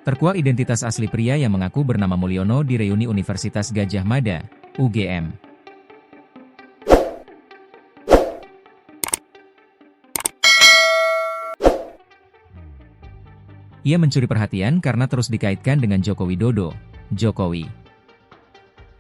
Terkuak identitas asli pria yang mengaku bernama Mulyono di reuni Universitas Gadjah Mada, UGM. Ia mencuri perhatian karena terus dikaitkan dengan Joko Widodo, Jokowi.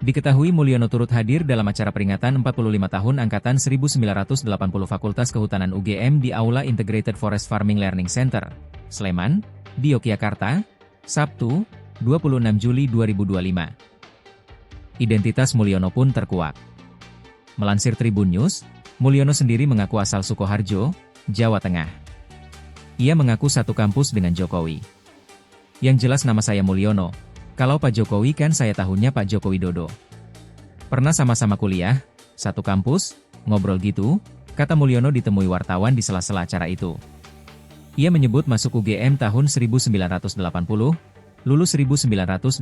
Diketahui Mulyono turut hadir dalam acara peringatan 45 tahun Angkatan 1980 Fakultas Kehutanan UGM di Aula Integrated Forest Farming Learning Center, Sleman, di Yogyakarta, Sabtu, 26 Juli 2025. Identitas Mulyono pun terkuak. Melansir Tribun News, Mulyono sendiri mengaku asal Sukoharjo, Jawa Tengah. Ia mengaku satu kampus dengan Jokowi. Yang jelas nama saya Mulyono, kalau Pak Jokowi kan saya tahunya Pak Joko Widodo. Pernah sama-sama kuliah, satu kampus, ngobrol gitu, kata Mulyono ditemui wartawan di sela-sela acara itu. Ia menyebut masuk UGM tahun 1980, lulus 1987.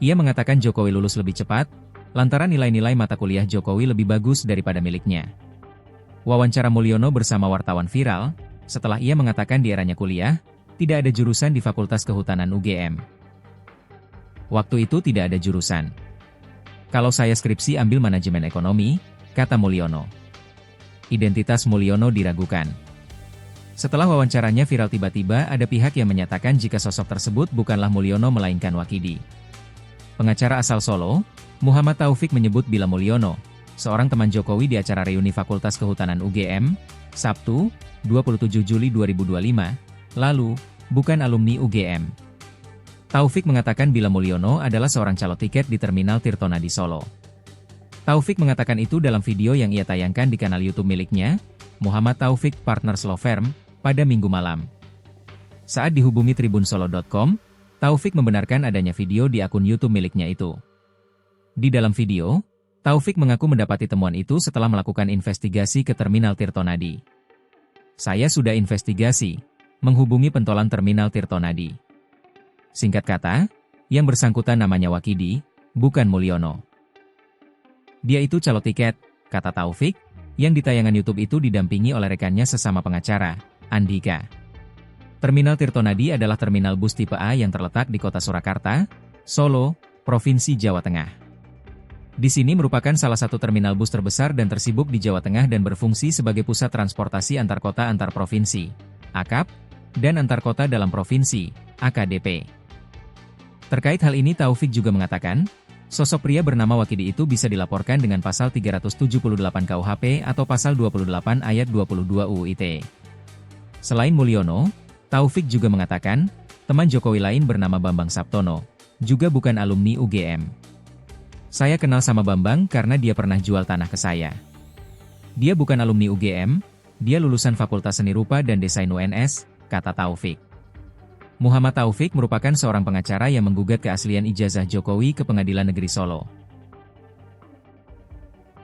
Ia mengatakan Jokowi lulus lebih cepat, lantaran nilai-nilai mata kuliah Jokowi lebih bagus daripada miliknya. Wawancara Mulyono bersama wartawan viral, setelah ia mengatakan di eranya kuliah, tidak ada jurusan di Fakultas Kehutanan UGM. Waktu itu tidak ada jurusan. Kalau saya skripsi ambil manajemen ekonomi, kata Mulyono. Identitas Mulyono diragukan. Setelah wawancaranya viral tiba-tiba ada pihak yang menyatakan jika sosok tersebut bukanlah Mulyono melainkan Wakidi. Pengacara asal Solo, Muhammad Taufik menyebut bila Mulyono, seorang teman Jokowi di acara reuni Fakultas Kehutanan UGM, Sabtu, 27 Juli 2025, lalu, bukan alumni UGM. Taufik mengatakan bila Mulyono adalah seorang calo tiket di Terminal Tirtonadi Solo. Taufik mengatakan itu dalam video yang ia tayangkan di kanal YouTube miliknya, Muhammad Taufik Partners Law Firm, pada Minggu malam. Saat dihubungi tribunsolo.com, Taufik membenarkan adanya video di akun YouTube miliknya itu. Di dalam video, Taufik mengaku mendapati temuan itu setelah melakukan investigasi ke Terminal Tirtonadi. Saya sudah investigasi, menghubungi pentolan Terminal Tirtonadi. Singkat kata, yang bersangkutan namanya Wakidi, bukan Mulyono. Dia itu calo tiket, kata Taufik, yang di tayangan YouTube itu didampingi oleh rekannya sesama pengacara, Andika. Terminal Tirtonadi adalah terminal bus tipe A yang terletak di kota Surakarta, Solo, Provinsi Jawa Tengah. Di sini merupakan salah satu terminal bus terbesar dan tersibuk di Jawa Tengah dan berfungsi sebagai pusat transportasi antar kota antar provinsi, AKAP, dan antar kota dalam provinsi, AKDP. Terkait hal ini Taufik juga mengatakan, sosok pria bernama Wakidi itu bisa dilaporkan dengan pasal 378 KUHP atau pasal 28 ayat 22 UU ITE. Selain Mulyono, Taufik juga mengatakan, teman Jokowi lain bernama Bambang Saptono, juga bukan alumni UGM. Saya kenal sama Bambang karena dia pernah jual tanah ke saya. Dia bukan alumni UGM, dia lulusan Fakultas Seni Rupa dan Desain UNS, kata Taufik. Muhammad Taufik merupakan seorang pengacara yang menggugat keaslian ijazah Jokowi ke Pengadilan Negeri Solo.